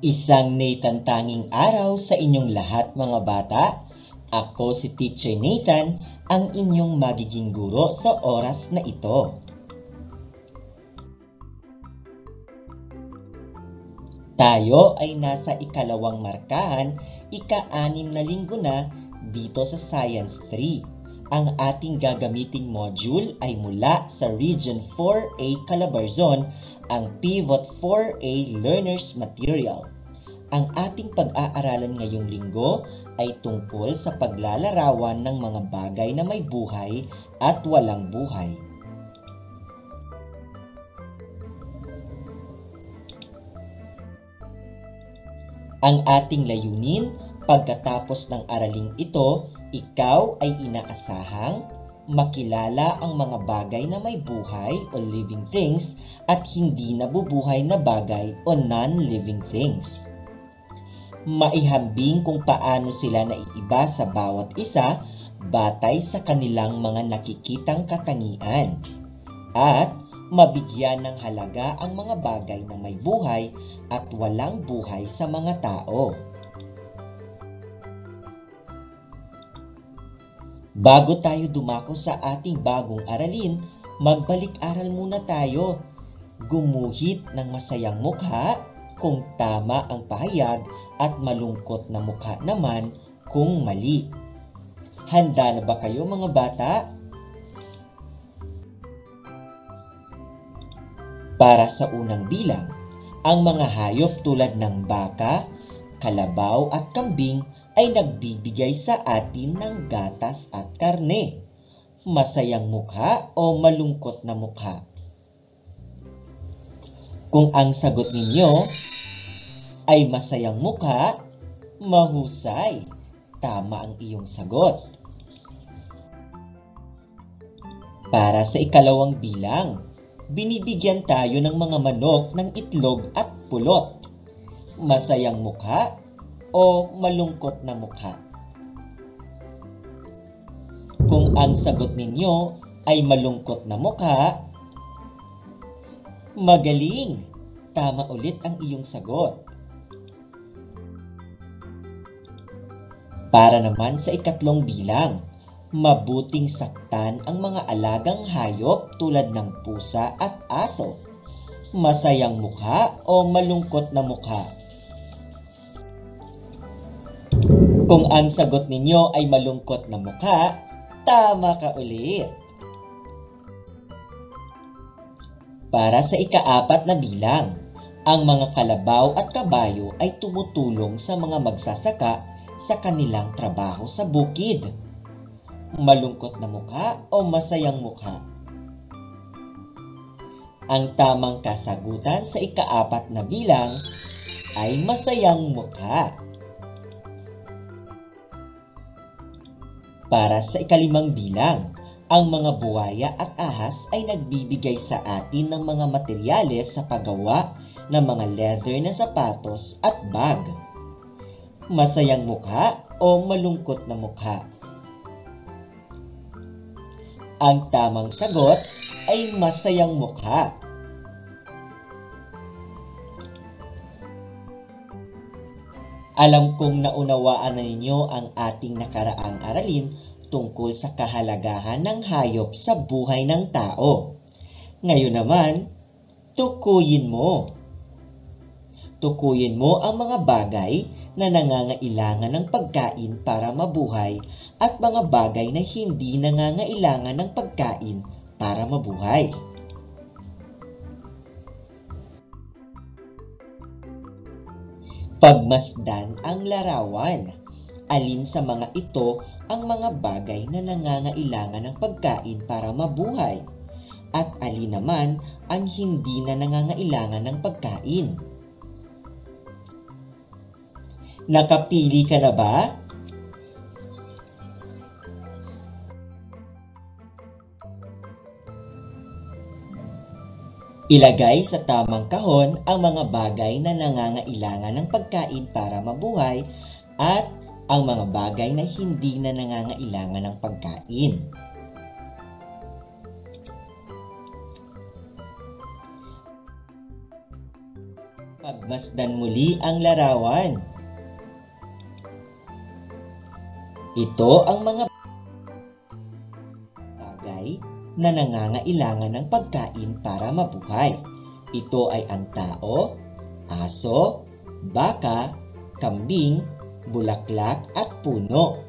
Isang Nathan-tanging araw sa inyong lahat mga bata. Ako si Teacher Nathan, ang inyong magiging guro sa oras na ito. Tayo ay nasa ikalawang markahan, ika-6 na linggo na dito sa Science 3. Ang ating gagamiting module ay mula sa Region 4A Calabarzon, ang Pivot 4A Learners Material. Ang ating pag-aaralan ngayong linggo ay tungkol sa paglalarawan ng mga bagay na may buhay at walang buhay. Ang ating layunin, pagkatapos ng araling ito, ikaw ay inaasahang makilala ang mga bagay na may buhay o living things at hindi nabubuhay na bagay o non-living things. Maihambing kung paano sila naiiba sa bawat isa batay sa kanilang mga nakikitang katangian at mabigyan ng halaga ang mga bagay na may buhay at walang buhay sa mga tao. Bago tayo dumako sa ating bagong aralin, magbalik-aral muna tayo. Gumuhit ng masayang mukha kung tama ang pahayag at malungkot na mukha naman kung mali. Handa na ba kayo mga bata? Para sa unang bilang, ang mga hayop tulad ng baka, kalabaw at kambing ay nagbibigay sa atin ng gatas at karne. Masayang mukha o malungkot na mukha? Kung ang sagot ninyo ay masayang mukha, mahusay. Tama ang iyong sagot. Para sa ikalawang bilang, binibigyan tayo ng mga manok ng itlog at pulot. Masayang mukha o malungkot na mukha? Kung ang sagot ninyo ay malungkot na mukha, magaling! Tama ulit ang iyong sagot. Para naman sa ikatlong bilang, mabuting saktan ang mga alagang hayop tulad ng pusa at aso. Masayang mukha o malungkot na mukha? Kung ang sagot ninyo ay malungkot na mukha, tama ka ulit. Para sa ika-4 na bilang, ang mga kalabaw at kabayo ay tumutulong sa mga magsasaka sa kanilang trabaho sa bukid. Malungkot na mukha o masayang mukha? Ang tamang kasagutan sa ika-4 na bilang ay masayang mukha. Para sa ika-5 bilang, ang mga buwaya at ahas ay nagbibigay sa atin ng mga materyales sa paggawa ng mga leather na sapatos at bag. Masayang mukha o malungkot na mukha? Ang tamang sagot ay masayang mukha. Alam kong naunawaan na ninyo ang ating nakaraang aralin tungkol sa kahalagahan ng hayop sa buhay ng tao. Ngayon naman, tukuyin mo. Tukuyin mo ang mga bagay na nangangailangan ng pagkain para mabuhay at mga bagay na hindi nangangailangan ng pagkain para mabuhay. Pagmasdan ang larawan. Alin sa mga ito ang mga bagay na nangangailangan ng pagkain para mabuhay? At alin naman ang hindi na nangangailangan ng pagkain? Nakapili ka na ba? Ilagay sa tamang kahon ang mga bagay na nangangailangan ng pagkain para mabuhay at ang mga bagay na hindi na nangangailangan ng pagkain. Pagmasdan muli ang larawan. Ito ang mga bagay na nangangailangan ng pagkain para mabuhay. Ito ay ang tao, aso, baka, kambing, bulaklak at puno.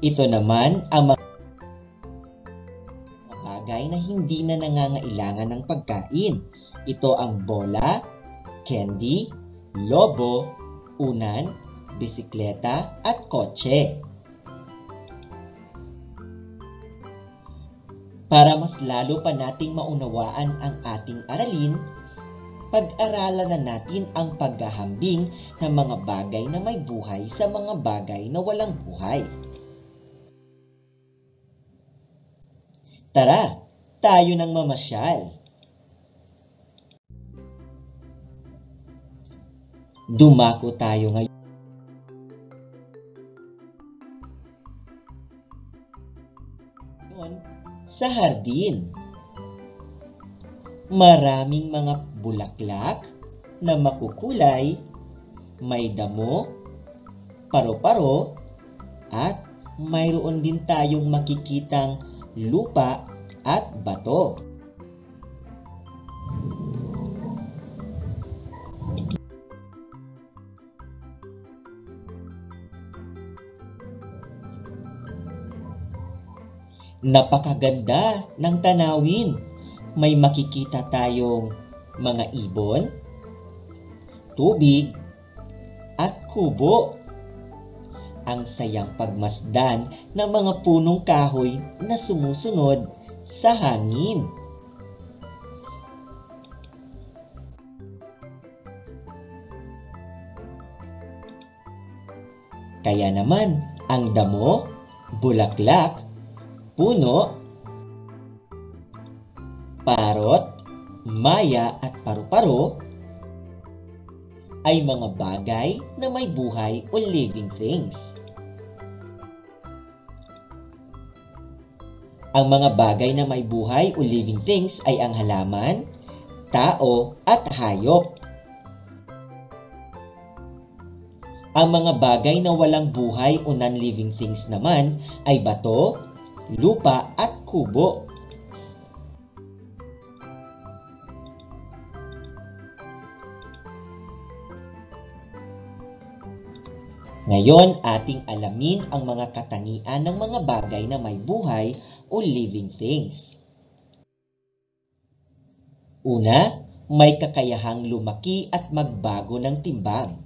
Ito naman ang mga bagay na hindi na nangangailangan ng pagkain. Ito ang bola, candy, lobo, unan, bisikleta at kotse. Para mas lalo pa nating maunawaan ang ating aralin, pag-aralan na natin ang paghahambing ng mga bagay na may buhay sa mga bagay na walang buhay. Tara, tayo nang mamasyal. Dumako tayo ngayon sa hardin. Maraming mga bulaklak na makukulay, may damo, paro-paro, at mayroon din tayong makikitang lupa at bato. Napakaganda ng tanawin. May makikita tayong mga ibon, tubig, at kubo. Ang sayang pagmasdan ng mga punong kahoy na sumusunod sa hangin. Kaya naman, ang damo, bulaklak, puno, parot, maya at paru-paro ay mga bagay na may buhay o living things. Ang mga bagay na may buhay o living things ay ang halaman, tao at hayop. Ang mga bagay na walang buhay o non-living things naman ay bato, lupa at kubo. Ngayon, ating alamin ang mga katangian ng mga bagay na may buhay o living things. Una, may kakayahang lumaki at magbago ng timbang.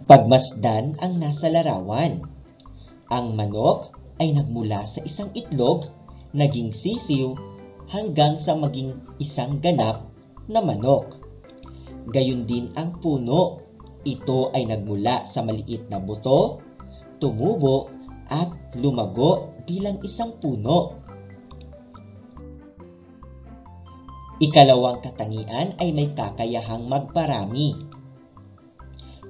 Pagmasdan ang nasa larawan. Ang manok ay nagmula sa isang itlog, naging sisiw, hanggang sa maging isang ganap na manok. Gayon din ang puno. Ito ay nagmula sa maliit na buto, tumubo at lumago bilang isang puno. Ikalawang katangian ay may kakayahang magparami.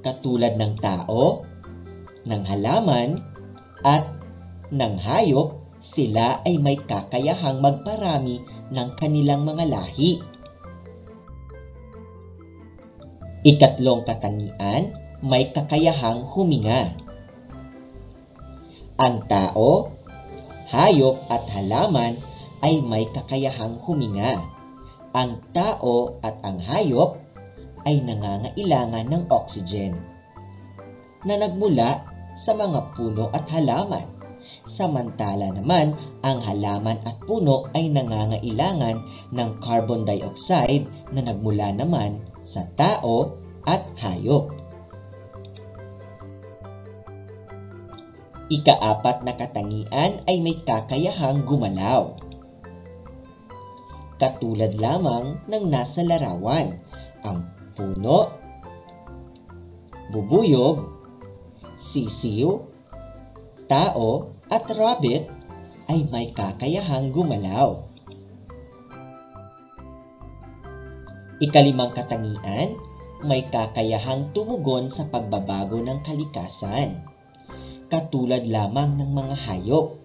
Katulad ng tao, ng halaman, at ng hayop, sila ay may kakayahang magparami ng kanilang mga lahi. Ikatlong katangian, may kakayahang huminga. Ang tao, hayop at halaman ay may kakayahang huminga. Ang tao at ang hayop ay nangangailangan ng oxygen na nagmula sa mga puno at halaman. Samantala naman, ang halaman at puno ay nangangailangan ng carbon dioxide na nagmula naman sa tao at hayop. Ikaapat na katangian ay may kakayahang gumalaw. Katulad lamang ng nasa larawan, ang puno, bubuyog, sisiw, tao at rabbit ay may kakayahang gumalaw. Ikalimang katangian, may kakayahang tumugon sa pagbabago ng kalikasan. Katulad lamang ng mga hayop,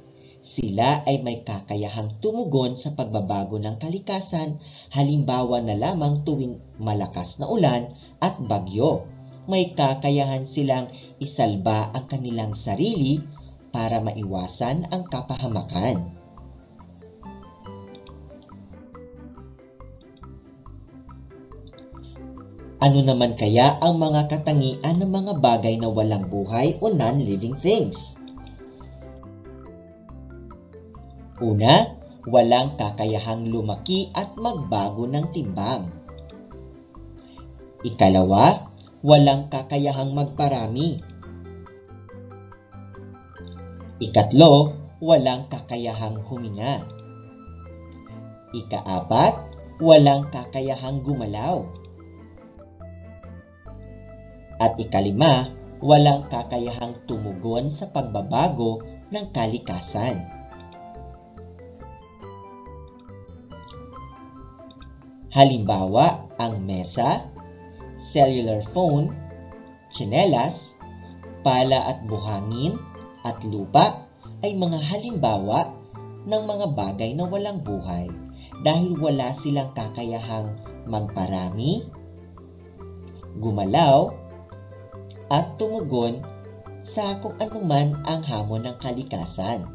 Sila ay may kakayahang tumugon sa pagbabago ng kalikasan, halimbawa na lamang tuwing malakas na ulan at bagyo. May kakayahan silang isalba ang kanilang sarili para maiwasan ang kapahamakan. Ano naman kaya ang mga katangian ng mga bagay na walang buhay o non-living things? Una, walang kakayahang lumaki at magbago ng timbang. Ikalawa, walang kakayahang magparami. Ikatlo, walang kakayahang huminga. Ikaapat, walang kakayahang gumalaw. At ikalima, walang kakayahang tumugon sa pagbabago ng kalikasan. Halimbawa, ang mesa, cellular phone, tsinelas, pala at buhangin, at lupa ay mga halimbawa ng mga bagay na walang buhay dahil wala silang kakayahang magparami, gumalaw, at tumugon sa kung anuman ang hamon ng kalikasan.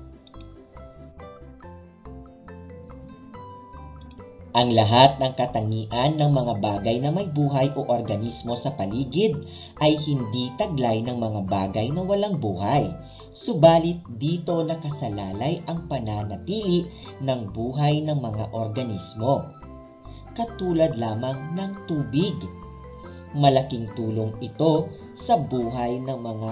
Ang lahat ng katangian ng mga bagay na may buhay o organismo sa paligid ay hindi taglay ng mga bagay na walang buhay. Subalit dito nakasalalay ang pananatili ng buhay ng mga organismo. Katulad lamang ng tubig. Malaking tulong ito sa buhay ng mga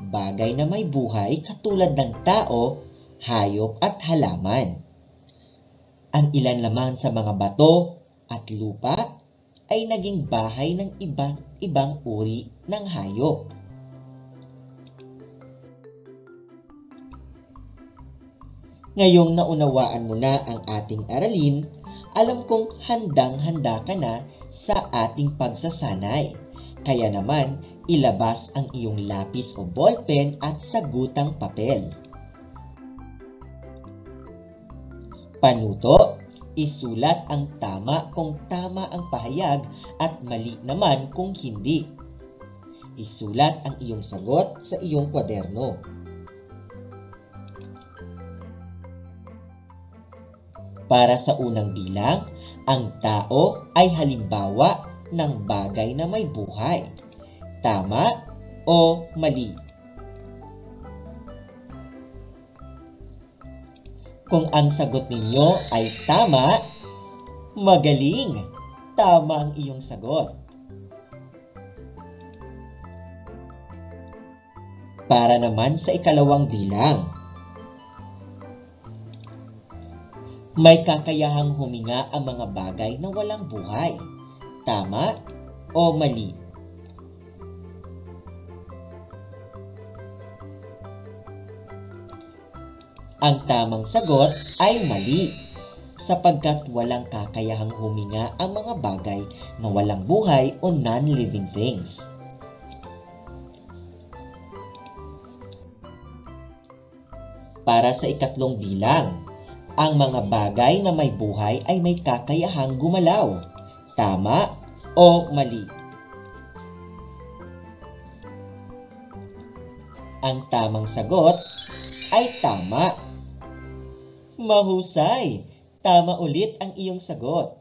bagay na may buhay katulad ng tao, hayop at halaman. Ang ilan naman sa mga bato at lupa ay naging bahay ng ibang uri ng hayop. Ngayong naunawaan mo na ang ating aralin, alam kong handang-handa ka na sa ating pagsasanay. Kaya naman, ilabas ang iyong lapis o ballpen at sagutang papel. Panuto, isulat ang tama kung tama ang pahayag at mali naman kung hindi. Isulat ang iyong sagot sa iyong kwaderno. Para sa unang bilang, ang tao ay halimbawa ng bagay na may buhay. Tama o mali? Kung ang sagot ninyo ay tama, magaling! Tama ang iyong sagot. Para naman sa ikalawang bilang, may kakayahang huminga ang mga bagay na walang buhay. Tama o mali? Ang tamang sagot ay mali, sapagkat walang kakayahang huminga ang mga bagay na walang buhay o non-living things. Para sa ikatlong bilang, ang mga bagay na may buhay ay may kakayahang gumalaw. Tama o mali? Ang tamang sagot ay tama. Mahusay! Tama ulit ang iyong sagot.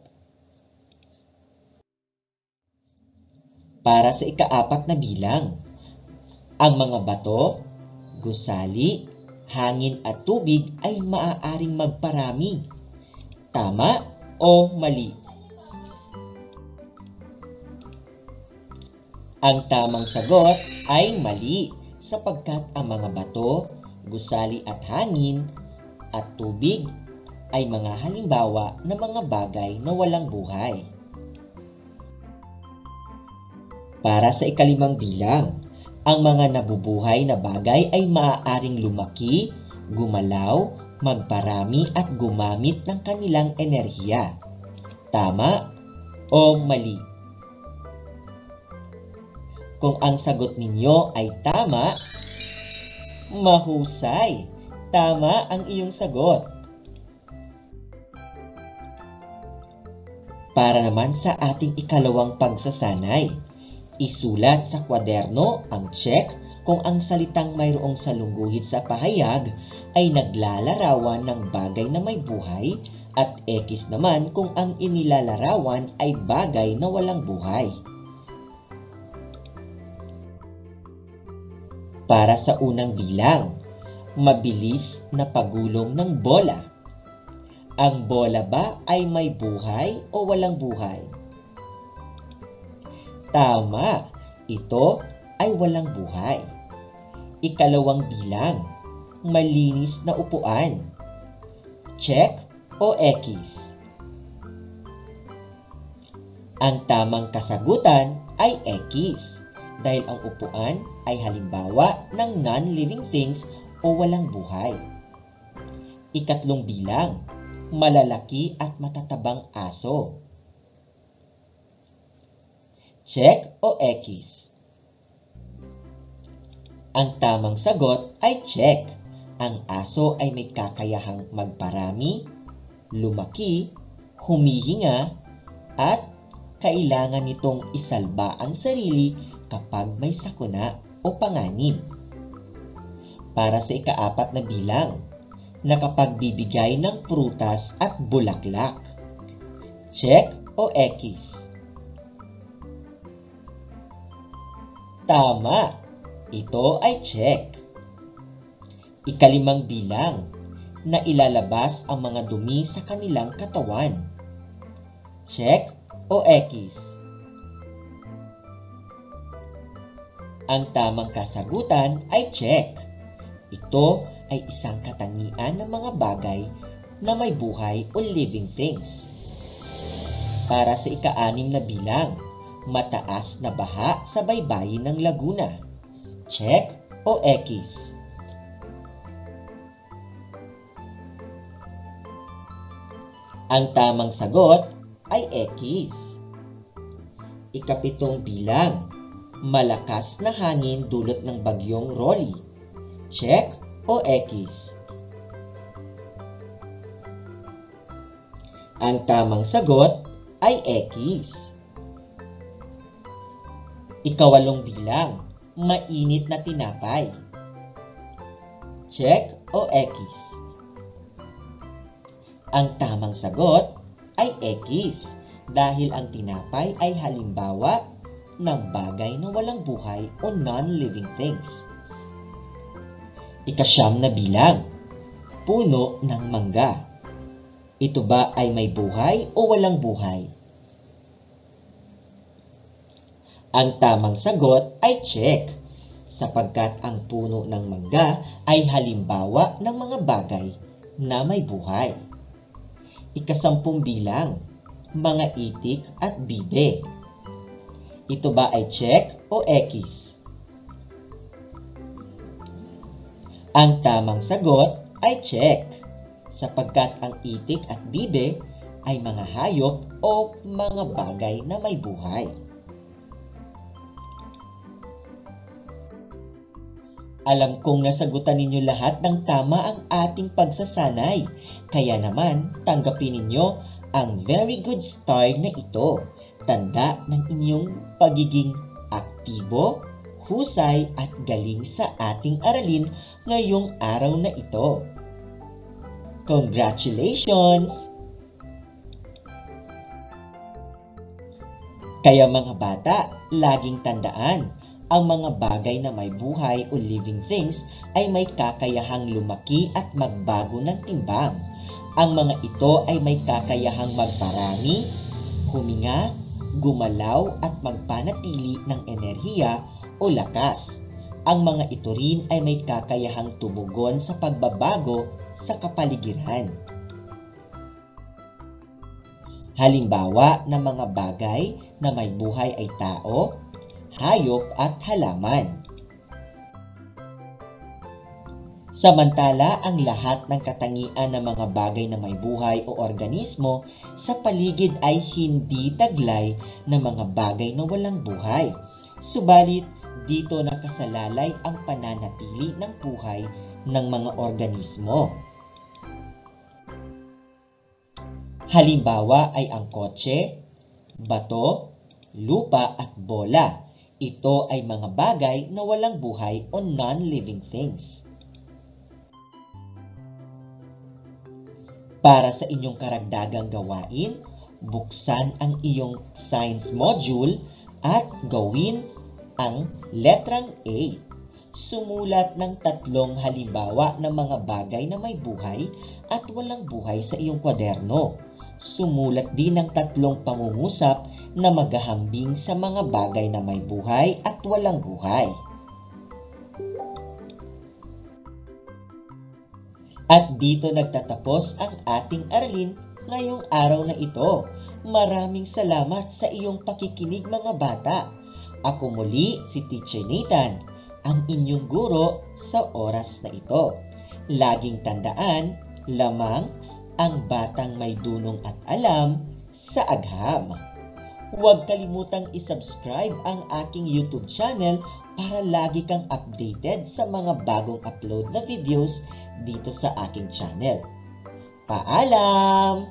Para sa ikaapat na bilang, ang mga bato, gusali, hangin at tubig ay maaaring magparami. Tama o mali? Ang tamang sagot ay mali, sapagkat ang mga bato, gusali at hangin at tubig ay mga halimbawa ng mga bagay na walang buhay. Para sa ikalimang bilang, ang mga nabubuhay na bagay ay maaaring lumaki, gumalaw, magparami at gumamit ng kanilang enerhiya. Tama o mali? Kung ang sagot ninyo ay tama, mahusay! Tama ang iyong sagot. Para naman sa ating ikalawang pagsasanay, isulat sa kwaderno ang check kung ang salitang mayroong salungguhit sa pahayag ay naglalarawan ng bagay na may buhay at X naman kung ang inilalarawan ay bagay na walang buhay. Para sa unang bilang, mabilis na pagulong ng bola. Ang bola ba ay may buhay o walang buhay? Tama, ito ay walang buhay. Ikalawang bilang, malinis na upuan. Check o X? Ang tamang kasagutan ay X dahil ang upuan ay halimbawa ng non-living things o walang buhay. Ikatlong bilang, malalaki at matatabang aso. Check o X? Ang tamang sagot ay check. Ang aso ay may kakayahang magparami, lumaki, humihinga, at kailangan nitong isalba ang sarili kapag may sakuna o panganib. Para sa ikaapat na bilang, nakapagbibigay ng prutas at bulaklak. Check o X? Tama, ito ay check. Ikalimang bilang, na ilalabas ang mga dumi sa kanilang katawan. Check o X? Ang tamang kasagutan ay check. Ito ay isang katangian ng mga bagay na may buhay o living things. Para sa ika-6 na bilang, mataas na baha sa baybayin ng Laguna. Check o X? Ang tamang sagot ay X. Ika-7 bilang, malakas na hangin dulot ng bagyong Rolly. Check o X? Ang tamang sagot ay X. Ika-8 bilang, mainit na tinapay. Check o X? Ang tamang sagot ay X dahil ang tinapay ay halimbawa ng bagay na walang buhay o non-living things. Ika-9 na bilang, puno ng mangga. Ito ba ay may buhay o walang buhay? Ang tamang sagot ay check, sapagkat ang puno ng mangga ay halimbawa ng mga bagay na may buhay. Ika-10 bilang, mga itik at bibe. Ito ba ay check o X? Ang tamang sagot ay check, sapagkat ang itik at bibe ay mga hayop o mga bagay na may buhay. Alam kong nasagutan ninyo lahat ng tama ang ating pagsasanay, kaya naman tanggapin ninyo ang very good star na ito, tanda ng inyong pagiging aktibo, husay at galing sa ating aralin ngayong araw na ito. Congratulations! Kaya mga bata, laging tandaan, ang mga bagay na may buhay o living things ay may kakayahang lumaki at magbago ng timbang. Ang mga ito ay may kakayahang magparami, huminga, gumalaw at magpanatili ng enerhiya o lakas. Ang mga ito rin ay may kakayahang tumugon sa pagbabago sa kapaligiran. Halimbawa ng mga bagay na may buhay ay tao, hayop at halaman. Samantala, ang lahat ng katangian ng mga bagay na may buhay o organismo sa paligid ay hindi taglay ng mga bagay na walang buhay. Subalit, dito nakasalalay ang pananatili ng buhay ng mga organismo. Halimbawa ay ang kotse, bato, lupa at bola. Ito ay mga bagay na walang buhay o non-living things. Para sa inyong karagdagang gawain, buksan ang iyong science module at gawin ang letrang A. Sumulat ng 3 halimbawa ng mga bagay na may buhay at walang buhay sa iyong kwaderno. Sumulat din ng 3 pangungusap na maghahambing sa mga bagay na may buhay at walang buhay. At dito nagtatapos ang ating aralin ngayong araw na ito. Maraming salamat sa iyong pakikinig mga bata. Ako muli si Teacher Nathan, ang inyong guro sa oras na ito. Laging tandaan, lamang ang batang may dunong at alam sa agham. Huwag kalimutang isubscribe ang aking YouTube channel para lagi kang updated sa mga bagong upload na videos dito sa aking channel. Paalam!